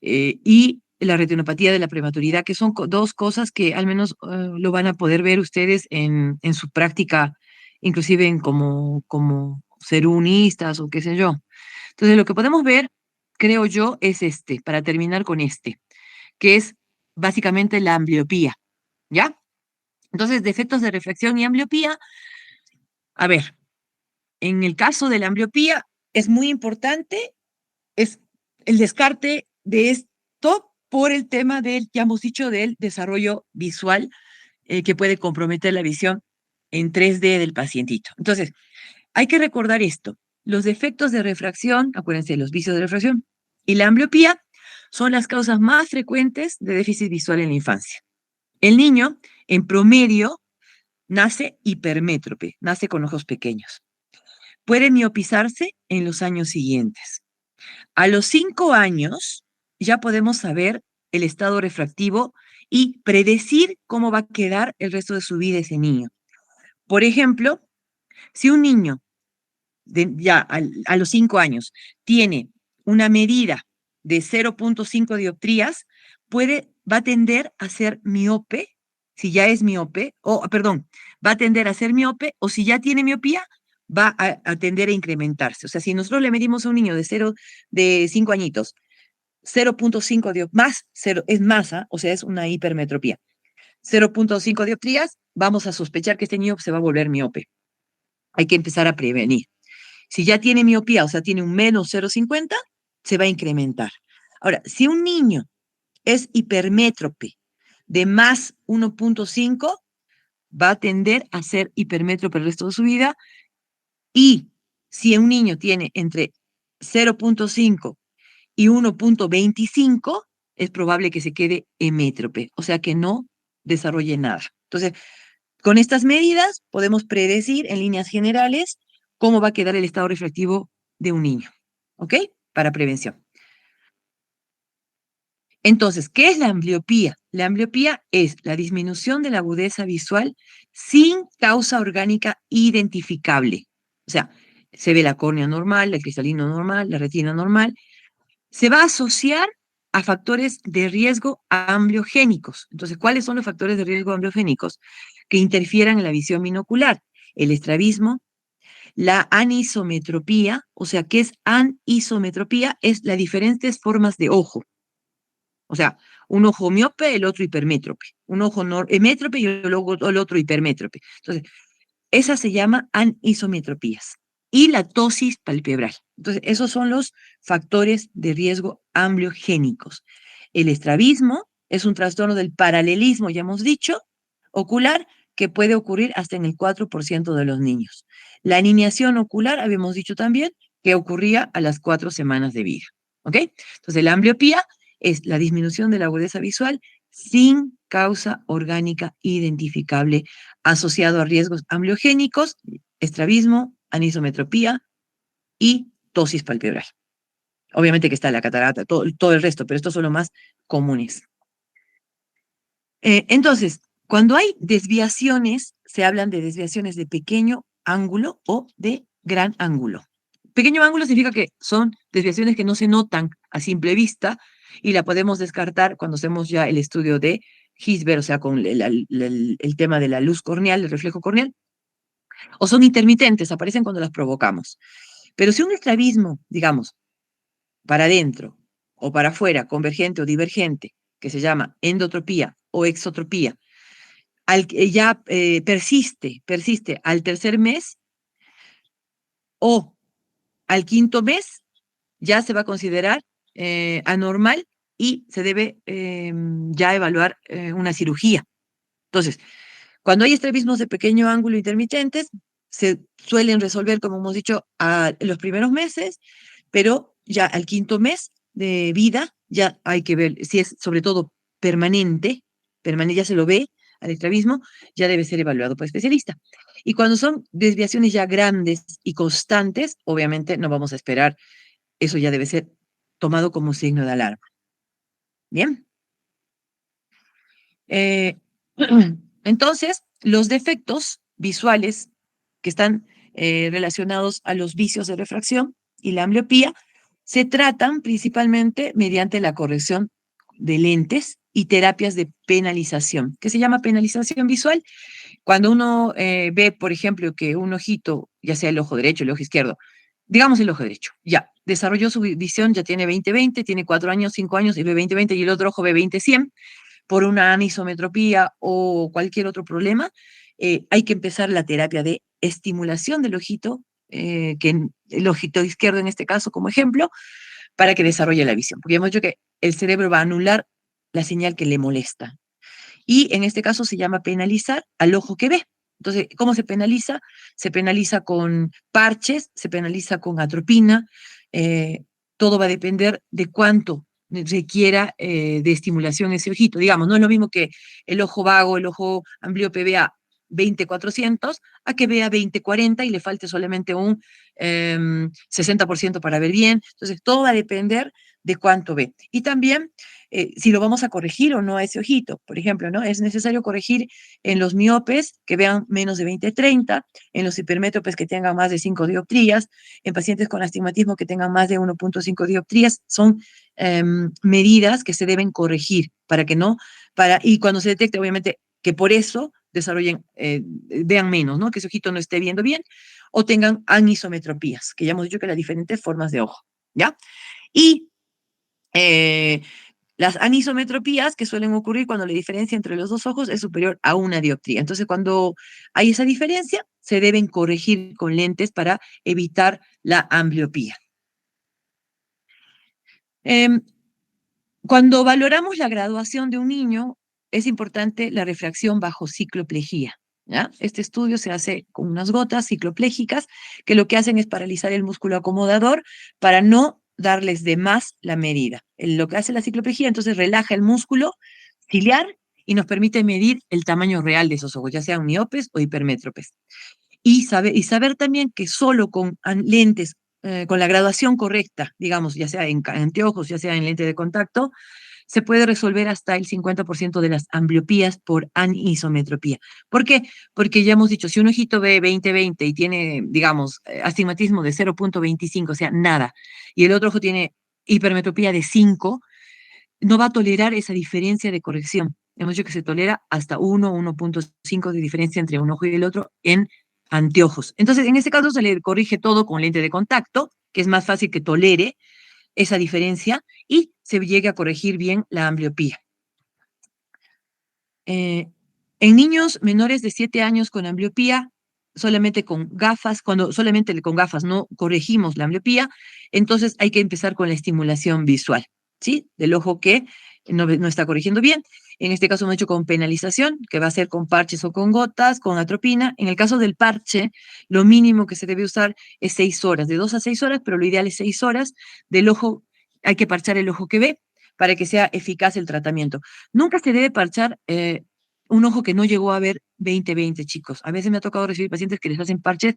y la retinopatía de la prematuridad, que son dos cosas que al menos lo van a poder ver ustedes en su práctica, inclusive como serunistas o qué sé yo. Entonces, lo que podemos ver, creo yo, es para terminar con que es básicamente la ambliopía, ¿ya? Entonces, defectos de refracción y ambliopía, a ver, en el caso de la ambliopía, es muy importante es el descarte de esto por el tema del, ya hemos dicho, del desarrollo visual, que puede comprometer la visión en 3D del pacientito. Entonces, hay que recordar esto. Los defectos de refracción, acuérdense, los vicios de refracción y la ambliopía son las causas más frecuentes de déficit visual en la infancia. El niño, en promedio, nace hipermétrope, nace con ojos pequeños. Puede miopizarse en los años siguientes. A los 5 años ya podemos saber el estado refractivo y predecir cómo va a quedar el resto de su vida ese niño. Por ejemplo, si un niño a los 5 años tiene una medida de 0.5 dioptrías, va a tender a ser miope, si ya es miope, o perdón, va a tender a ser miope, o si ya tiene miopía, va a tender a incrementarse. O sea, si nosotros le medimos a un niño de 5 añitos, 0.5 más, 0, es masa, o sea, es una hipermetropía. 0.5 dioptrías, vamos a sospechar que este niño se va a volver miope. Hay que empezar a prevenir. Si ya tiene miopía, o sea, tiene un menos 0.50, se va a incrementar. Ahora, si un niño es hipermétrope de más 1.5, va a tender a ser hipermétrope el resto de su vida. Y si un niño tiene entre 0.5 y 1.25, es probable que se quede hemétrope, o sea que no desarrolle nada. Entonces, con estas medidas podemos predecir en líneas generales cómo va a quedar el estado refractivo de un niño, ¿ok? Para prevención. Entonces, ¿qué es la ambliopía? La ambliopía es la disminución de la agudeza visual sin causa orgánica identificable. O sea, se ve la córnea normal, el cristalino normal, la retina normal. Se va a asociar a factores de riesgo ambliogénicos. Entonces, ¿cuáles son los factores de riesgo ambliogénicos que interfieran en la visión binocular? El estrabismo, la anisometropía, o sea, ¿qué es anisometropía? Es las diferentes formas de ojo. O sea, un ojo miope, el otro hipermétrope. Un ojo hemétrope y el otro hipermétrope. Entonces, esa se llama anisometropías. Y la tosis palpebral. Entonces, esos son los factores de riesgo ambliogénicos. El estrabismo es un trastorno del paralelismo, ya hemos dicho, ocular, que puede ocurrir hasta en el 4% de los niños. La aniñación ocular, habíamos dicho también, que ocurría a las 4 semanas de vida. ¿Ok? Entonces, la ambliopía es la disminución de la agudeza visual sin causa orgánica identificable asociado a riesgos ambliogénicos, estrabismo, anisometropía y ptosis palpebral. Obviamente que está la catarata, todo el resto, pero estos son los más comunes. Entonces, cuando hay desviaciones, se hablan de desviaciones de pequeño ángulo o de gran ángulo. Pequeño ángulo significa que son desviaciones que no se notan a simple vista y la podemos descartar cuando hacemos ya el estudio de Hisber, o sea, con el tema de la luz corneal, el reflejo corneal, o son intermitentes, aparecen cuando las provocamos. Pero si un estrabismo, digamos, para adentro o para afuera, convergente o divergente, que se llama endotropía o exotropía, ya persiste al tercer mes o al quinto mes, ya se va a considerar anormal y se debe ya evaluar una cirugía. Entonces, cuando hay estrabismos de pequeño ángulo intermitentes, se suelen resolver, como hemos dicho, en los primeros meses, pero ya al quinto mes de vida ya hay que ver si es sobre todo permanente, ya se lo ve al estrabismo, ya debe ser evaluado por especialista. Y cuando son desviaciones ya grandes y constantes, obviamente no vamos a esperar, eso ya debe ser tomado como signo de alarma. Bien. Entonces, los defectos visuales que están relacionados a los vicios de refracción y la ambliopía se tratan principalmente mediante la corrección de lentes y terapias de penalización. ¿Qué se llama penalización visual? Cuando uno ve, por ejemplo, que un ojito, ya sea el ojo derecho, el ojo izquierdo, digamos el ojo derecho, ya desarrolló su visión, ya tiene 20/20, tiene 4 años, 5 años y ve 20/20 y el otro ojo ve 20/100, por una anisometropía o cualquier otro problema, hay que empezar la terapia de estimulación del ojito, el ojito izquierdo en este caso como ejemplo, para que desarrolle la visión. Porque hemos dicho que el cerebro va a anular la señal que le molesta. Y en este caso se llama penalizar al ojo que ve. Entonces, ¿cómo se penaliza? Se penaliza con parches, se penaliza con atropina. Todo va a depender de cuánto requiera de estimulación ese ojito. Digamos, no es lo mismo que el ojo vago, el ojo ambliope vea 20/400 a que vea 20/40 y le falte solamente un 60% para ver bien. Entonces, todo va a depender de cuánto ve. Y también si lo vamos a corregir o no a ese ojito. Por ejemplo, ¿no? Es necesario corregir en los miopes que vean menos de 20/30, en los hipermétropes que tengan más de 5 dioptrías, en pacientes con astigmatismo que tengan más de 1.5 dioptrías. Son medidas que se deben corregir para que no, y cuando se detecte, obviamente, que por eso desarrollen, vean menos, ¿no? Que ese ojito no esté viendo bien, o tengan anisometropías, que ya hemos dicho que las diferentes formas de ojo, ¿ya? Y las anisometropías que suelen ocurrir cuando la diferencia entre los dos ojos es superior a 1 dioptría. Entonces, cuando hay esa diferencia, se deben corregir con lentes para evitar la ambliopía. Cuando valoramos la graduación de un niño, es importante la refracción bajo cicloplejía. ¿Ya? Este estudio se hace con unas gotas cicloplégicas que lo que hacen es paralizar el músculo acomodador para no darles de más la medida. Lo que hace la cicloplejía, entonces relaja el músculo ciliar y nos permite medir el tamaño real de esos ojos, ya sean miopes o hipermétropes. Y saber también que solo con lentes, con la graduación correcta, digamos, ya sea en anteojos, ya sea en lente de contacto, se puede resolver hasta el 50% de las ambliopías por anisometropía. ¿Por qué? Porque ya hemos dicho, si un ojito ve 20/20 y tiene, digamos, astigmatismo de 0.25, o sea, nada, y el otro ojo tiene hipermetropía de 5, no va a tolerar esa diferencia de corrección. Hemos dicho que se tolera hasta 1.5 de diferencia entre un ojo y el otro en anteojos. Entonces, en este caso se le corrige todo con lente de contacto, que es más fácil que tolere esa diferencia y se llegue a corregir bien la ambliopía. En niños menores de 7 años con ambliopía, solamente con gafas, cuando solamente con gafas no corregimos la ambliopía, entonces hay que empezar con la estimulación visual, ¿sí? Del ojo que no está corrigiendo bien. En este caso hemos hecho con penalización, que va a ser con parches o con gotas, con atropina. En el caso del parche, lo mínimo que se debe usar es 6 horas, de 2 a 6 horas, pero lo ideal es 6 horas del ojo. Hay que parchar el ojo que ve para que sea eficaz el tratamiento. Nunca se debe parchar un ojo que no llegó a ver 20/20, chicos. A veces me ha tocado recibir pacientes que les hacen parches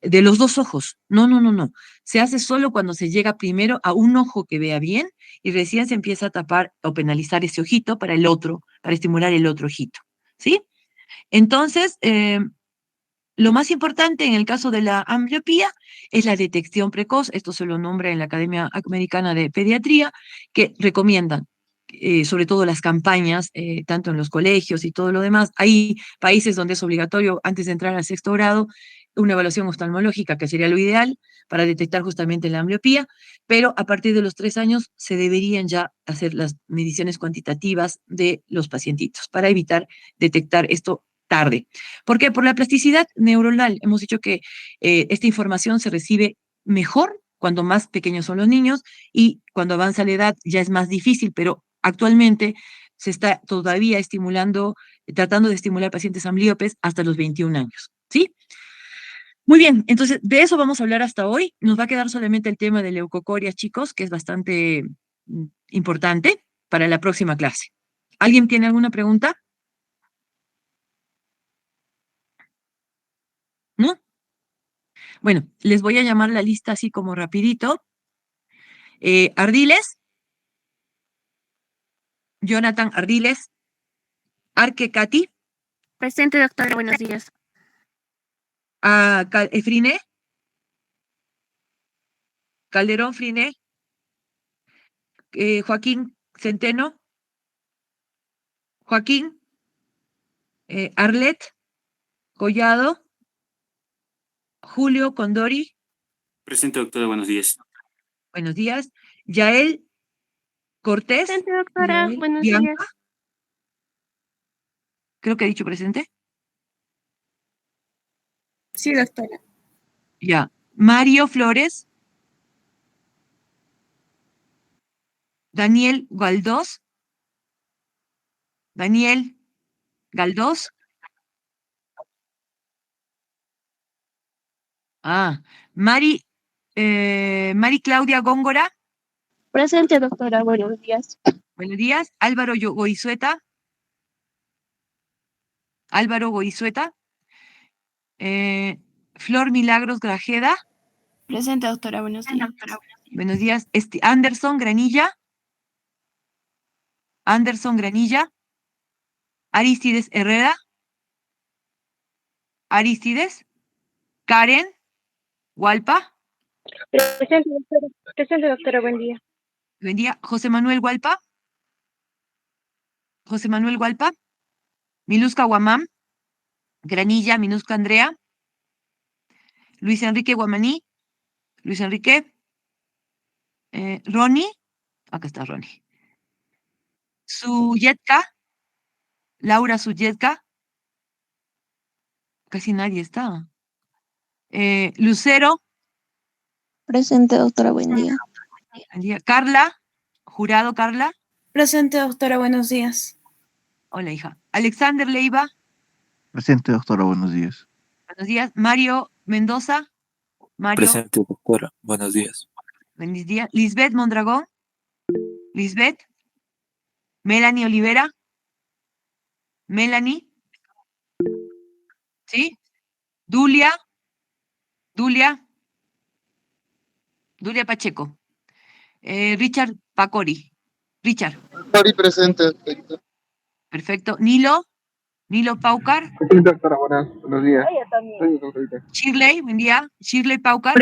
de los dos ojos. No, no, no, no. Se hace solo cuando se llega primero a un ojo que vea bien y recién se empieza a tapar o penalizar ese ojito para el otro, para estimular el otro ojito. ¿Sí? Entonces, lo más importante en el caso de la ambliopía es la detección precoz. Esto se lo nombra en la Academia Americana de Pediatría, que recomiendan, sobre todo las campañas, tanto en los colegios y todo lo demás. Hay países donde es obligatorio, antes de entrar al 6.º grado, una evaluación oftalmológica, que sería lo ideal para detectar justamente la ambliopía, pero a partir de los 3 años se deberían ya hacer las mediciones cuantitativas de los pacientitos para evitar detectar esto tarde. ¿Por qué? Por la plasticidad neuronal. Hemos dicho que esta información se recibe mejor cuando más pequeños son los niños y cuando avanza la edad ya es más difícil, pero actualmente se está todavía estimulando, tratando de estimular pacientes ambliopes hasta los 21 años, ¿sí? Muy bien, entonces de eso vamos a hablar hasta hoy. Nos va a quedar solamente el tema de leucocoria, chicos, que es bastante importante para la próxima clase. ¿Alguien tiene alguna pregunta? ¿No? Bueno, les voy a llamar la lista así como rapidito. Ardiles, Jonathan Ardiles, Arque Katy, Presente, doctora, buenos días. Friné, Calderón Friné, Joaquín Centeno, Joaquín, Arlet, Collado, Julio Condori, Presente, doctora, buenos días. buenos días, Yael Cortés, Presente, doctora, Yael, buenos Bianca, días. creo que he dicho presente, Sí, doctora. ya, Mario Flores, Daniel Galdós, Daniel Galdós, Mari, Mari Claudia Góngora, Presente, doctora, buenos días. buenos días, Álvaro Goizueta, Álvaro Goizueta, Flor Milagros Grajeda, Presente, doctora, buenos días. buenos días, Anderson Granilla, Anderson Granilla, Aristides Herrera, Aristides, Karen, Hualpa, Presente, doctora, buen día. buen día, José Manuel Hualpa, José Manuel Hualpa, Milusca Guamán, Granilla, Minusca Andrea, Luis Enrique Guamaní, Luis Enrique, Ronnie, acá está Ronnie, Suyetka, Laura Suyetka, casi nadie está, Lucero, Presente, doctora, buen día. buen día, Carla, Jurado Carla, Presente, doctora, buenos días. hola hija, Alexander Leiva, Presente, doctora, buenos días. buenos días, Mario Mendoza, Mario, Presente, doctora, buenos días. buenos días, Lisbeth Mondragón, Lisbeth, Melanie Olivera, Melanie, ¿sí? Dulia, Dulia, Dulia Pacheco, Richard Pacori, Richard, Pari presente. perfecto, Nilo, Nilo Paucar, Presente, doctora, buenos días. Sí, doctorita. Shirley, buen día, Shirley Paucar,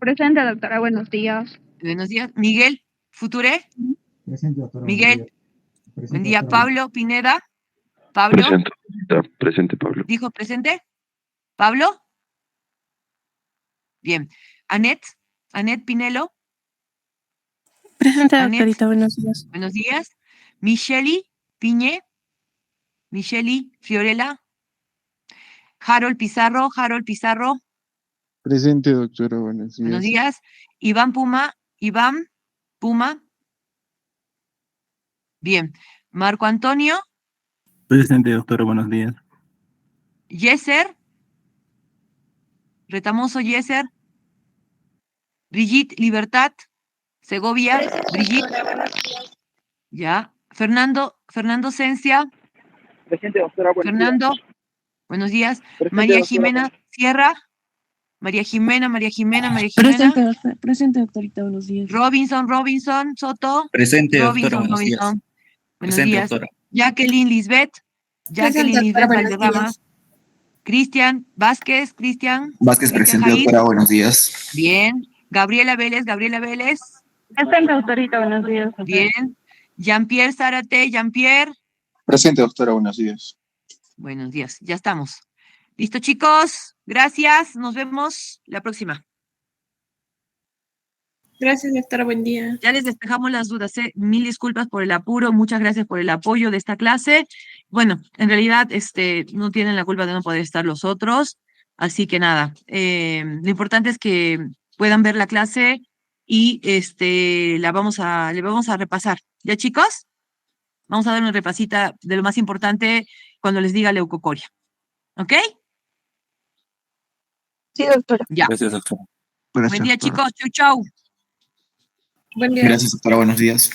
Presente, doctora, buenos días. buenos días, Miguel Future, Presente, doctora. Miguel, Presente, buen día, doctora. Pablo Pineda, Pablo, Presente, presente, Pablo. dijo presente, Pablo, bien, Anet, Anet Pinelo, Presente, Anet, doctorita, buenos días. buenos días, Micheli Piñe, Micheli Fiorella, Harold Pizarro, Presente, doctora, buenos buenos días. días, Iván Puma, bien, Marco Antonio, Presente, doctora. Buenos días. Yeser, Retamoso Yeser, Brigitte Libertad, Segovia, Brigitte, Ya. Fernando Cencia. Presente, doctora. Fernando, buenos días. María Jimena Sierra. María Jimena. Presente, doctorita, buenos días. Robinson Soto. Presente, doctora, buenos días. Buenos Presente, días. doctora. Jacqueline Lisbeth doctora, buenos Valderrama. días. Cristian Vázquez, Vázquez, presente, Jaid. doctora, buenos días. Bien. Gabriela Vélez. Presente, doctorita, buenos días. Bien. Jean-Pierre Zárate. Presente, doctora. Buenos días. Buenos días. Ya estamos. Listo, chicos. Gracias. Nos vemos la próxima. Gracias, doctora, buen día. Ya les despejamos las dudas, ¿eh? Mil disculpas por el apuro, muchas gracias por el apoyo de esta clase. Bueno, en realidad no tienen la culpa de no poder estar los otros, así que nada, lo importante es que puedan ver la clase y le vamos a repasar. ¿Ya, chicos? Vamos a dar una repasita de lo más importante cuando les diga leucocoria. ¿Ok? Sí, doctora. Ya. Gracias, doctora. Buen día, chicos. Chau. Buen día. Gracias, doctora, buenos días.